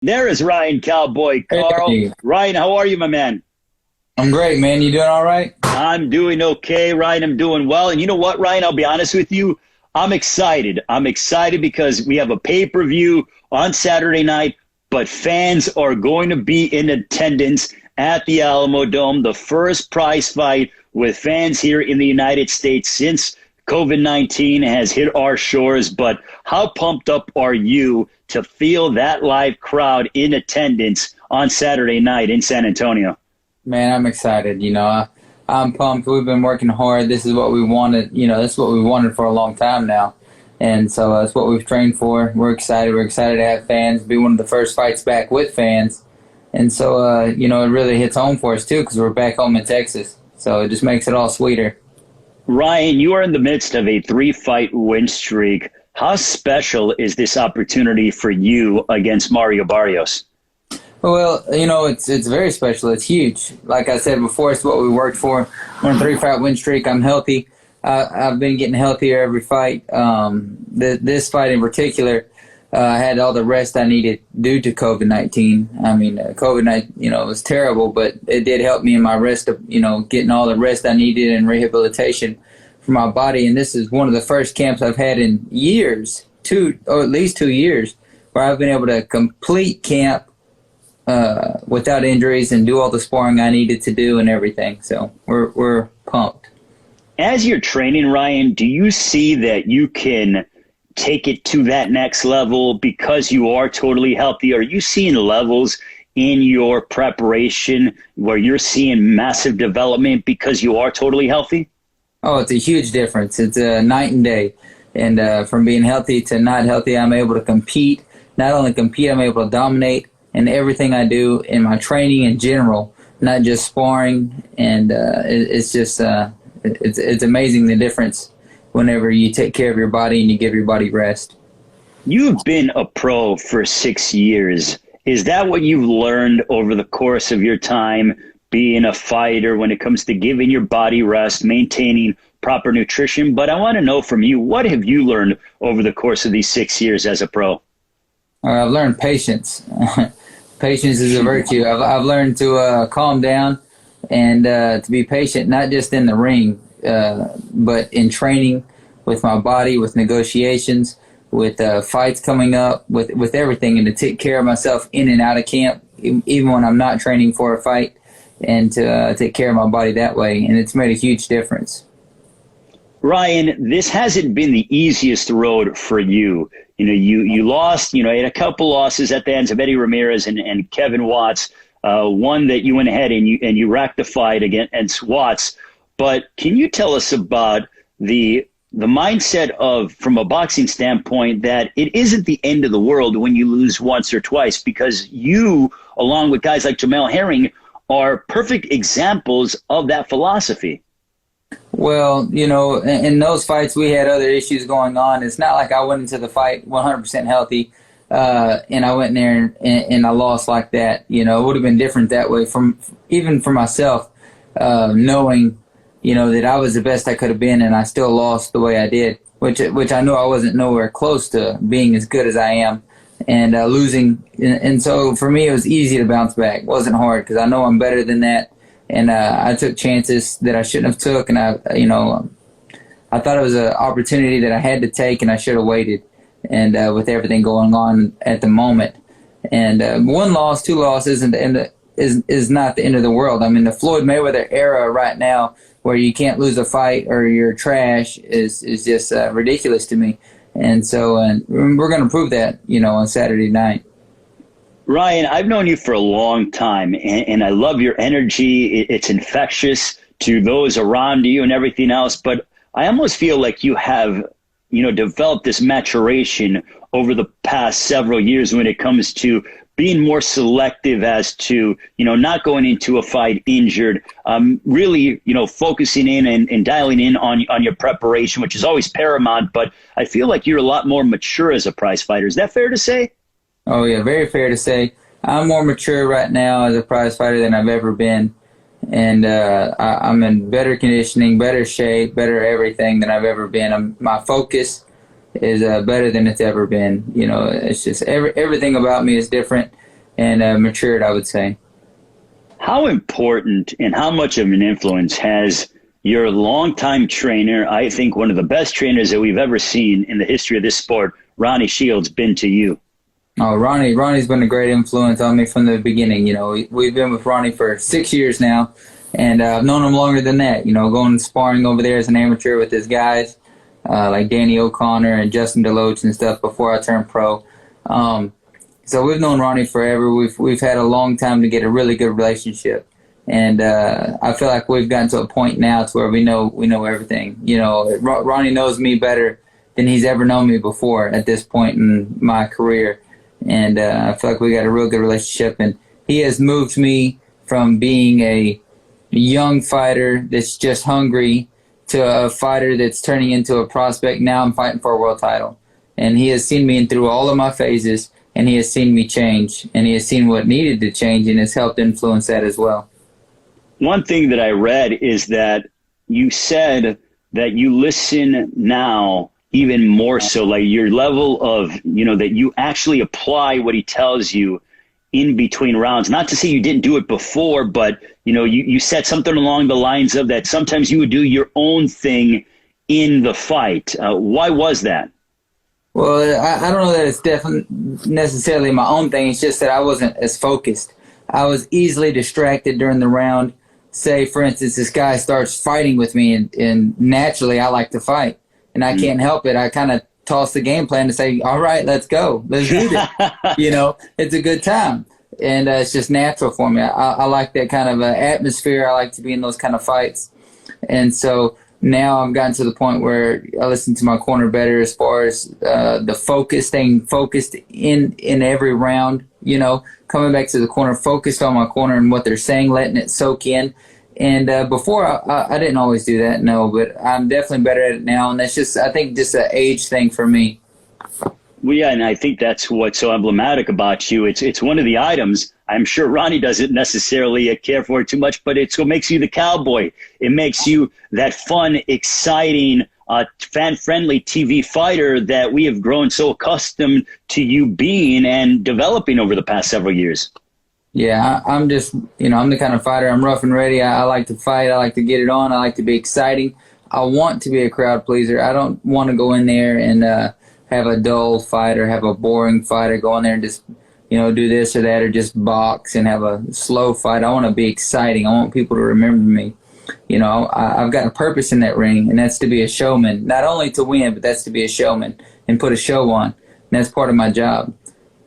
There is Ryan Cowboy Karl. Hey, Ryan, how are you, my man? I'm great, man. You doing all right? I'm doing okay, Ryan. I'm doing well. And you know what, Ryan? I'll be honest with you. I'm excited. I'm excited because we have a pay-per-view on Saturday night, but fans are going to be in attendance at the Alamo Dome, the first prize fight with fans here in the United States since COVID-19 has hit our shores. But how pumped up are you to feel that live crowd in attendance on Saturday night in San Antonio? Man, I'm excited. I'm pumped. We've been working hard. This is what we wanted. This is what we wanted for a long time now. And so that's what we've trained for. We're excited. We're excited to have fans, be one of the first fights back with fans. And so, it really hits home for us, too, because we're back home in Texas. So it just makes it all sweeter. Ryan, you are in the midst of a three-fight win streak. How special is this opportunity for you against Mario Barrios? Well, it's very special. It's huge. Like I said before, it's what we worked for. We're on a three-fight win streak. I'm healthy. I've been getting healthier every fight. This fight in particular, I had all the rest I needed due to COVID-19. I mean, COVID-19, it was terrible, but it did help me in my rest of, getting all the rest I needed and rehabilitation for my body. And this is one of the first camps I've had in years, at least 2 years, where I've been able to complete camp without injuries and do all the sparring I needed to do and everything. So we're pumped. As you're training, Ryan, do you see that you can take it to that next level because you are totally healthy? Are you seeing levels in your preparation where you're seeing massive development because you are totally healthy? Oh, it's a huge difference. It's a night and day. And from being healthy to not healthy, I'm able to compete. Not only compete, I'm able to dominate in everything I do in my training in general, not just sparring. And it's just it's amazing the difference whenever you take care of your body and you give your body rest. You've been a pro for 6 years. Is that what you've learned over the course of your time being a fighter when it comes to giving your body rest, maintaining proper nutrition? But I want to know from you, what have you learned over the course of these 6 years as a pro? I've learned patience. Patience is a virtue. I've learned to calm down and to be patient, not just in the ring, but in training with my body, with negotiations, with fights coming up, with everything, and to take care of myself in and out of camp, even when I'm not training for a fight, and to take care of my body that way. And it's made a huge difference. Ryan, this hasn't been the easiest road for you. You lost, you had a couple losses at the hands of Eddie Ramirez and Kevin Watts, one that you went ahead and you rectified against Watts. But can you tell us about the mindset of, from a boxing standpoint, that it isn't the end of the world when you lose once or twice, because you, along with guys like Jamel Herring, are perfect examples of that philosophy? Well, in those fights we had other issues going on. It's not like I went into the fight 100% healthy and I went in there and I lost like that. It would have been different that way, even for myself, knowing that I was the best I could have been and I still lost the way I did, which I know I wasn't nowhere close to being as good as I am and losing. And so for me, it was easy to bounce back. It wasn't hard because I know I'm better than that. And I took chances that I shouldn't have took, and I thought it was an opportunity that I had to take, and I should have waited. And with everything going on at the moment, and one loss, two losses, is not the end of the world. I mean, the Floyd Mayweather era right now, where you can't lose a fight or you're trash, is just ridiculous to me. And so we're going to prove that, on Saturday night. Ryan, I've known you for a long time, and I love your energy. It's infectious to those around you and everything else. But I almost feel like you have, developed this maturation over the past several years when it comes to being more selective as to, not going into a fight injured, really, focusing in and dialing in on your preparation, which is always paramount. But I feel like you're a lot more mature as a prize fighter. Is that fair to say? Oh, yeah, very fair to say. I'm more mature right now as a prize fighter than I've ever been. And I'm in better conditioning, better shape, better everything than I've ever been. My focus is better than it's ever been. It's just everything about me is different. and matured, I would say. How important and how much of an influence has your longtime trainer, I think one of the best trainers that we've ever seen in the history of this sport, Ronnie Shields, been to you? Oh, Ronnie's been a great influence on me from the beginning. You know, we've been with Ronnie for 6 years now, and I've known him longer than that. You know, going sparring over there as an amateur with his guys like Danny O'Connor and Justin Deloach and stuff before I turned pro. So we've known Ronnie forever. We've had a long time to get a really good relationship, and I feel like we've gotten to a point now to where we know everything. You know, Ronnie knows me better than he's ever known me before at this point in my career, and I feel like we got a real good relationship. And he has moved me from being a young fighter that's just hungry to a fighter that's turning into a prospect. Now I'm fighting for a world title, and he has seen me through all of my phases. And he has seen me change, and he has seen what needed to change, and has helped influence that as well. One thing that I read is that you said that you listen now even more so, like your level of, you know, that you actually apply what he tells you in between rounds. Not to say you didn't do it before, but, you know, you said something along the lines of that sometimes you would do your own thing in the fight. Why was that? Well, I don't know that it's definitely necessarily my own thing. It's just that I wasn't as focused. I was easily distracted during the round. Say, for instance, this guy starts fighting with me, and naturally I like to fight, and I can't help it. I kind of toss the game plan to say, all right, let's go. Let's do this. You know, it's a good time, and it's just natural for me. I like that kind of atmosphere. I like to be in those kind of fights, and so now I've gotten to the point where I listen to my corner better as far as the focus, staying focused in every round, you know, coming back to the corner, focused on my corner and what they're saying, letting it soak in. And before, I didn't always do that, no, but I'm definitely better at it now. And that's just, I think, just an age thing for me. Well, yeah, and I think that's what's so emblematic about you. It's one of the items. I'm sure Ronnie doesn't necessarily care for it too much, but it's what makes you the Cowboy. It makes you that fun, exciting, fan-friendly TV fighter that we have grown so accustomed to you being and developing over the past several years. Yeah, I'm just, you know, I'm the kind of fighter. I'm rough and ready. I like to fight. I like to get it on. I like to be exciting. I want to be a crowd pleaser. I don't want to go in there and have a dull fight or have a boring fight or go in there and just, you know, do this or that or just box and have a slow fight. I want to be exciting. I want people to remember me. You know, I've got a purpose in that ring, and that's to be a showman. Not only to win, but that's to be a showman and put a show on. And that's part of my job.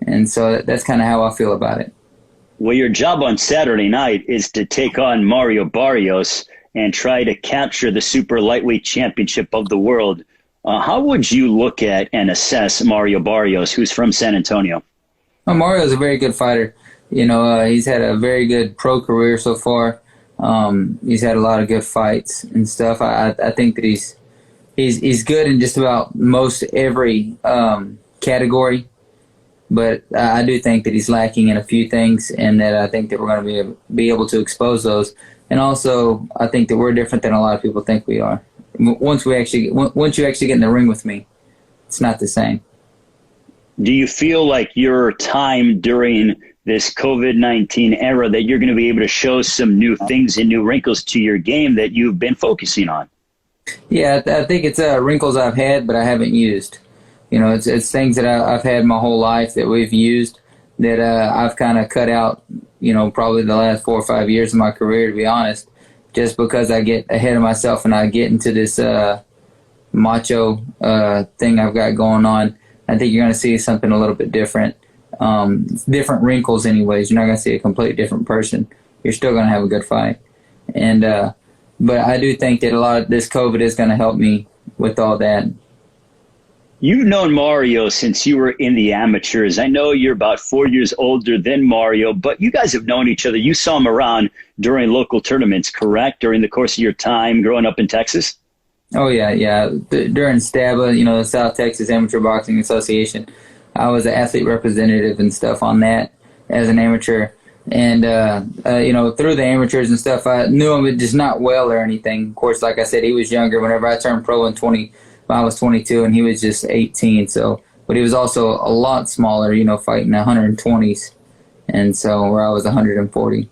And so that's kind of how I feel about it. Well, your job on Saturday night is to take on Mario Barrios and try to capture the super lightweight championship of the world. How would you look at and assess Mario Barrios, who's from San Antonio? Well, Mario's a very good fighter. You know, he's had a very good pro career so far. He's had a lot of good fights and stuff. I think that he's good in just about most every category. But I do think that he's lacking in a few things, and that I think that we're going to be able to expose those. And also, I think that we're different than a lot of people think we are. Once you actually get in the ring with me, it's not the same. Do you feel like your time during this COVID-19 era that you're going to be able to show some new things and new wrinkles to your game that you've been focusing on? Yeah, I think it's wrinkles I've had but I haven't used. You know, it's things that I've had my whole life that we've used that I've kind of cut out, you know, probably the last 4 or 5 years of my career, to be honest, just because I get ahead of myself and I get into this macho thing I've got going on. I think you're going to see something a little bit different. Different wrinkles anyways. You're not going to see a completely different person. You're still going to have a good fight. And but I do think that a lot of this COVID is going to help me with all that. You've known Mario since you were in the amateurs. I know you're about 4 years older than Mario, but you guys have known each other. You saw him around during local tournaments, correct? During the course of your time growing up in Texas? Oh, yeah. During STABA, you know, the South Texas Amateur Boxing Association, I was an athlete representative and stuff on that as an amateur. And, you know, through the amateurs and stuff, I knew him just not well or anything. Of course, like I said, he was younger. Whenever I turned pro I was 22 and he was just 18. So, but he was also a lot smaller, you know, fighting 120s. and so where I was 140.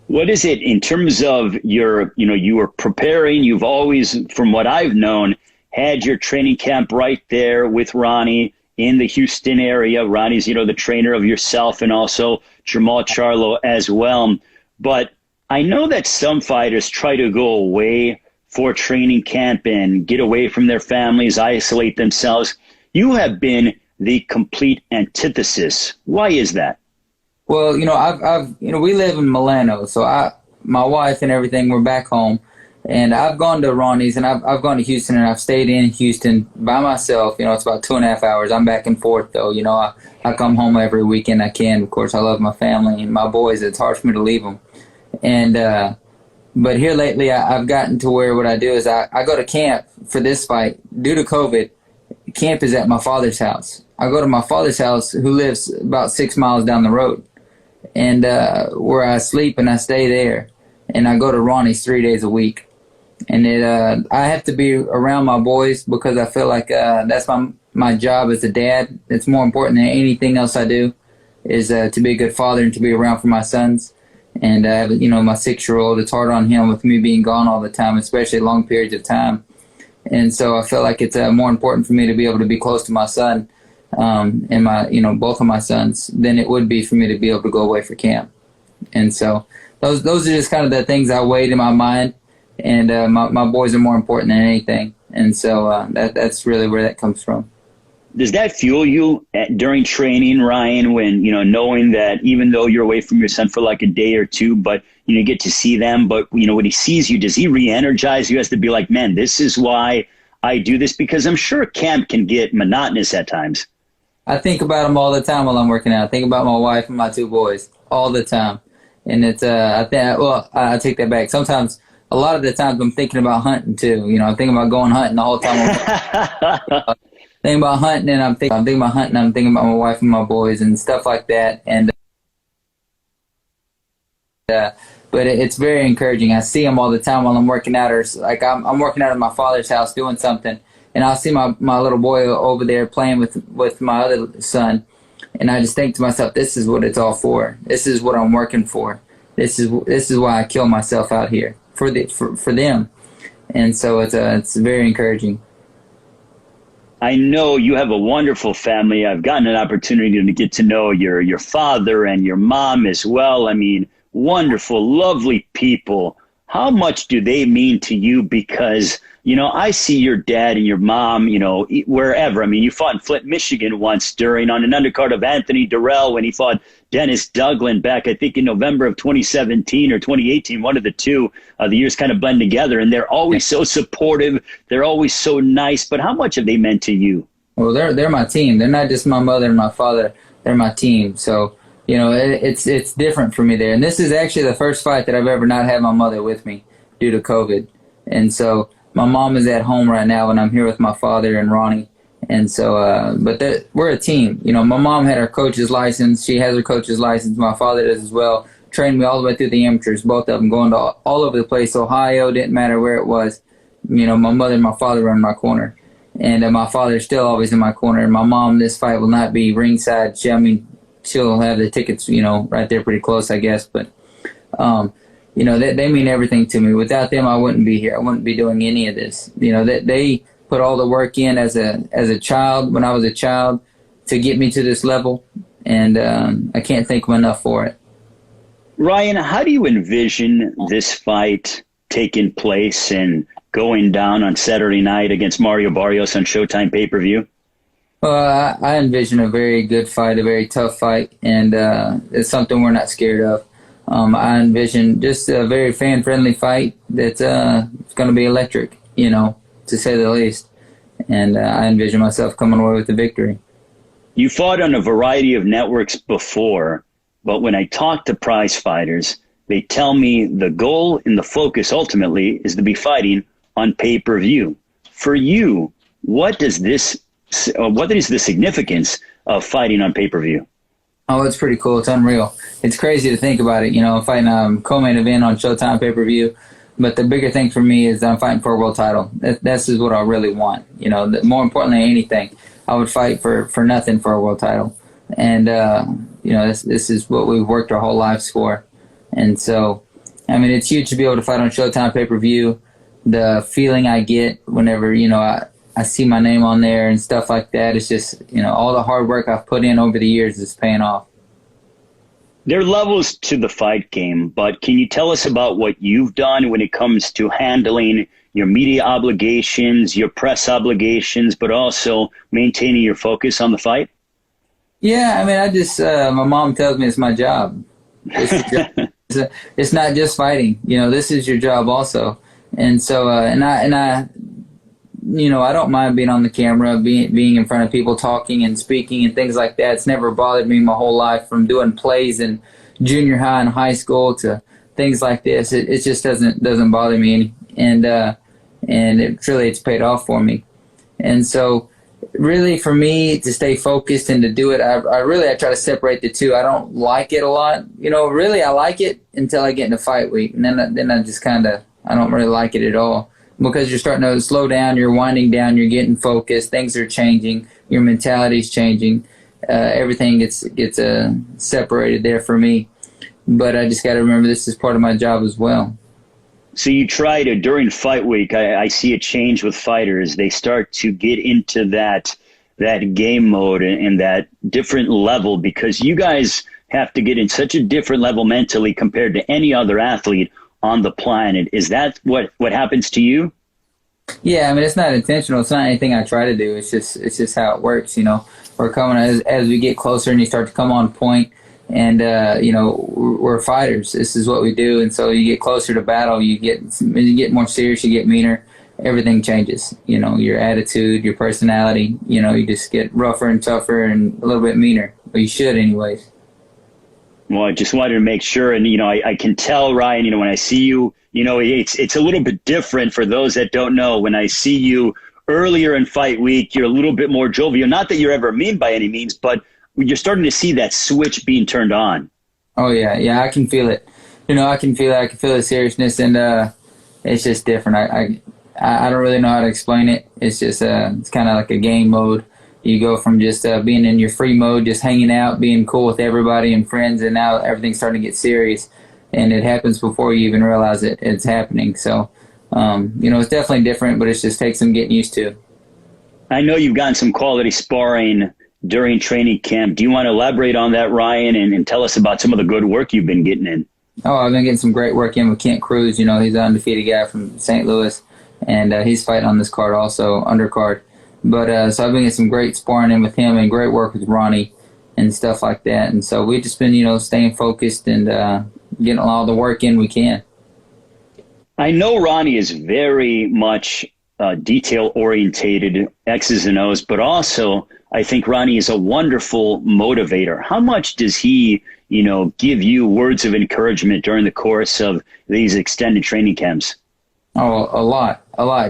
What is it in terms of your, you were preparing, you've always, from what I've known, had your training camp right there with Ronnie in the Houston area. Ronnie's, the trainer of yourself and also Jamal Charlo as well. But I know that some fighters try to go away for training camp and get away from their families, isolate themselves. You have been the complete antithesis. Why is that? Well, we live in Milano, so my wife and everything, we're back home, and I've gone to Ronnie's and I've gone to Houston, and I've stayed in Houston by myself. It's about 2.5 hours. I'm back and forth though. I come home every weekend I can. Of course, I love my family and my boys. It's hard for me to leave them. And but here lately, I've gotten to where what I do is I go to camp for this fight. Due to COVID, camp is at my father's house. I go to my father's house, who lives about 6 miles down the road, and where I sleep and I stay there, and I go to Ronnie's 3 days a week. And I have to be around my boys because I feel like that's my job as a dad. It's more important than anything else I do, is to be a good father and to be around for my sons. And I have, my 6-year-old, it's hard on him with me being gone all the time, especially long periods of time. And so I feel like it's more important for me to be able to be close to my son and my, both of my sons than it would be for me to be able to go away for camp. And so those are just kind of the things I weighed in my mind. And my boys are more important than anything. And so that's really where that comes from. Does that fuel you during training, Ryan, when, knowing that even though you're away from your son for like a day or two, but, you get to see them, but, when he sees you, does he re-energize you? Has to be like, man, this is why I do this? Because I'm sure camp can get monotonous at times. I think about them all the time while I'm working out. I think about my wife and my 2 boys all the time. And it's, I take that back. Sometimes, a lot of the times I'm thinking about hunting too. I'm thinking about going hunting the whole time. Thinking about hunting, and I'm thinking about hunting. I'm thinking about my wife and my boys and stuff like that. And but it's very encouraging. I see them all the time while I'm working out, or like I'm working out at my father's house doing something, and I'll see my little boy over there playing with my other son, and I just think to myself, this is what it's all for. This is what I'm working for. This is why I kill myself out here for them, and so it's very encouraging. I know you have a wonderful family. I've gotten an opportunity to get to know your father and your mom as well. I mean, wonderful, lovely people. How much do they mean to you? Because, I see your dad and your mom, wherever. I mean, you fought in Flint, Michigan once on an undercard of Anthony Durrell when he fought Dennis Douglas back, I think, in November of 2017 or 2018, one of the two. The years kind of blend together, and they're always so supportive. They're always so nice. But how much have they meant to you? Well, they're my team. They're not just my mother and my father. They're my team. So, it's different for me there. And this is actually the first fight that I've ever not had my mother with me due to COVID. And so my mom is at home right now, and I'm here with my father and Ronnie. And so, but we're a team. My mom had her coach's license. She has her coach's license. My father does as well. Trained me all the way through the amateurs, both of them going to all over the place. Ohio, didn't matter where it was. My mother and my father were in my corner. And my father's still always in my corner. And my mom, this fight will not be ringside. She'll have the tickets, right there pretty close, I guess. But, they mean everything to me. Without them, I wouldn't be here. I wouldn't be doing any of this. They put all the work in as a child, when I was a child, to get me to this level. And I can't thank them enough for it. Ryan, how do you envision this fight taking place and going down on Saturday night against Mario Barrios on Showtime pay-per-view? Well, I envision a very good fight, a very tough fight, and it's something we're not scared of. I envision just a very fan-friendly fight that's going to be electric, to say the least. And I envision myself coming away with the victory. You fought on a variety of networks before, but when I talk to prize fighters, they tell me the goal and the focus ultimately is to be fighting on pay-per-view. For you, what is the significance of fighting on pay-per-view? Oh, it's pretty cool. It's unreal. It's crazy to think about it, fighting co-main event on Showtime pay-per-view. But the bigger thing for me is I'm fighting for a world title. That's just what I really want. More importantly than anything, I would fight for nothing for a world title. And You know, this is what we've worked our whole lives for. And so, I mean, it's huge to be able to fight on Showtime pay-per-view. The feeling I get whenever, you know, I see my name on there and stuff like that, it's just, you know, all the hard work I've put in over the years is paying off. There are levels to the fight game, but can you tell us about what you've done when it comes to handling your media obligations, your press obligations, but also maintaining your focus on the fight? Yeah, I mean, I just, my mom tells me it's my job. It's not just fighting. You know, this is your job also. And so, and I, you know, I don't mind being on the camera, being in front of people, talking and speaking and things like that. It's never bothered me my whole life, from doing plays in junior high and high school to things like this. It just doesn't bother me any. And it's paid off for me. And so, really, for me to stay focused and to do it, I try to separate the two. I don't like it a lot. You know, really, I like it until I get into fight week, and then I just I don't really like it at all, because you're starting to slow down, you're winding down, you're getting focused, things are changing, your mentality's changing, everything gets separated there for me. But I just got to remember this is part of my job as well. So you try to, during fight week, I see a change with fighters. They start to get into that game mode and that different level, because you guys have to get in such a different level mentally compared to any other athlete on the planet. Is that what happens to you? Yeah, I mean, it's not intentional. It's not anything I try to do. It's just how it works. You know, we're coming as we get closer and you start to come on point. And, you know, we're fighters. This is what we do. And so you get closer to battle, you get more serious, you get meaner. Everything changes. You know, your attitude, your personality, you know, you just get rougher and tougher and a little bit meaner. Or you should anyways. Well, I just wanted to make sure. And, you know, I can tell, Ryan, you know, when I see you, you know, it's a little bit different for those that don't know. When I see you earlier in fight week, you're a little bit more jovial. Not that you're ever mean by any means, but you're starting to see that switch being turned on. Oh, yeah, I can feel it. You know, I can feel it. I can feel the seriousness, and it's just different. I don't really know how to explain it. It's just it's kind of like a game mode. You go from just being in your free mode, just hanging out, being cool with everybody and friends, and now everything's starting to get serious, and it happens before you even realize it's happening. So, you know, it's definitely different, but it just takes some getting used to. I know you've gotten some quality sparring during training camp. Do you want to elaborate on that, Ryan, and tell us about some of the good work you've been getting in? Oh, I've been getting some great work in with Kent Cruz. You know, he's an undefeated guy from St. Louis, and he's fighting on this card also, undercard. But so I've been getting some great sparring in with him and great work with Ronnie and stuff like that. And so we've just been, you know, staying focused and getting all the work in we can. I know Ronnie is very much detail-orientated, X's and O's, but also I think Ronnie is a wonderful motivator. How much does he, you know, give you words of encouragement during the course of these extended training camps? Oh, a lot.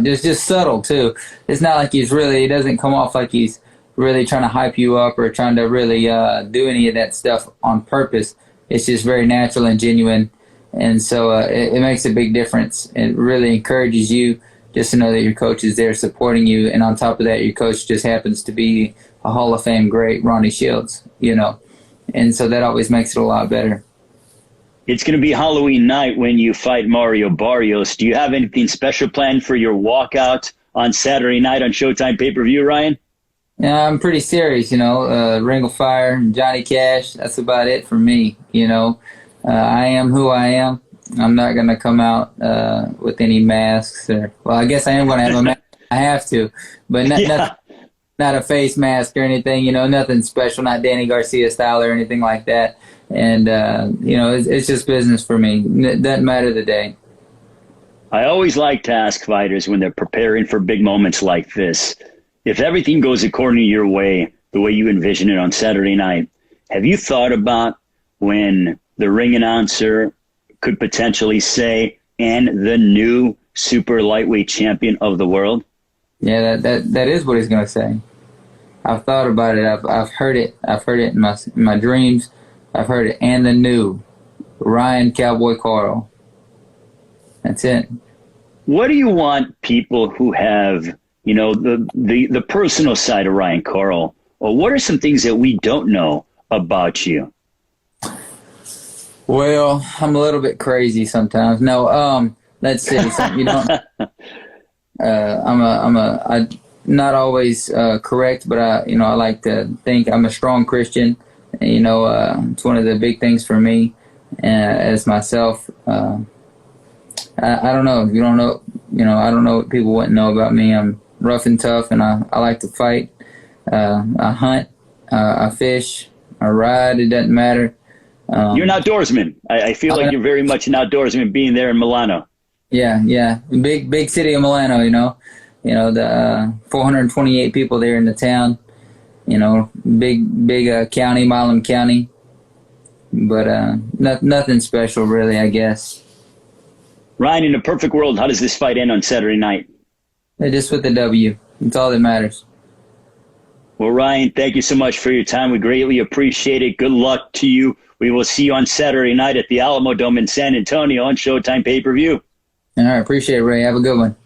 Just subtle too. It's not like he doesn't come off like he's really trying to hype you up or trying to really do any of that stuff on purpose. It's just very natural and genuine. And so it makes a big difference. It really encourages you just to know that your coach is there supporting you. And on top of that, your coach just happens to be a Hall of Fame great, Ronnie Shields, you know. And so that always makes it a lot better. It's going to be Halloween night when you fight Mario Barrios. Do you have anything special planned for your walkout on Saturday night on Showtime pay-per-view, Ryan? Yeah, I'm pretty serious, you know. Ring of Fire, Johnny Cash, that's about it for me, you know. I am who I am. I'm not going to come out with any masks. Well, I guess I am going to have a mask. I have to. But not a face mask or anything, you know, nothing special, not Danny Garcia style or anything like that. And, you know, it's just business for me. It doesn't matter the day. I always like to ask fighters when they're preparing for big moments like this, if everything goes according to your way, the way you envision it on Saturday night, have you thought about when the ring announcer could potentially say, and the new super lightweight champion of the world? Yeah, that is what he's going to say. I've thought about it. I've heard it. I've heard it in my dreams. I've heard it. And the new Ryan Cowboy Karl. That's it. What do you want people who have, you know, the personal side of Ryan Karl, or what are some things that we don't know about you Well, I'm a little bit crazy sometimes. No, let's see. Something you don't. I not always correct, but I like to think I'm a strong Christian. And, it's one of the big things for me as myself. I don't know. If you don't know, I don't know what people wouldn't know about me. I'm rough and tough, and I like to fight. I hunt, I fish, I ride. It doesn't matter. You're an outdoorsman. I feel like you're very much an outdoorsman being there in Milano. Yeah. Big city of Milano, the 428 people there in the town, big county, Milam County, but nothing special really, I guess. Ryan, in a perfect world, how does this fight end on Saturday night? Just with the W. It's all that matters. Well, Ryan, thank you so much for your time. We greatly appreciate it. Good luck to you. We will see you on Saturday night at the Alamo Dome in San Antonio on Showtime pay-per-view. All right, appreciate it, Ray. Have a good one.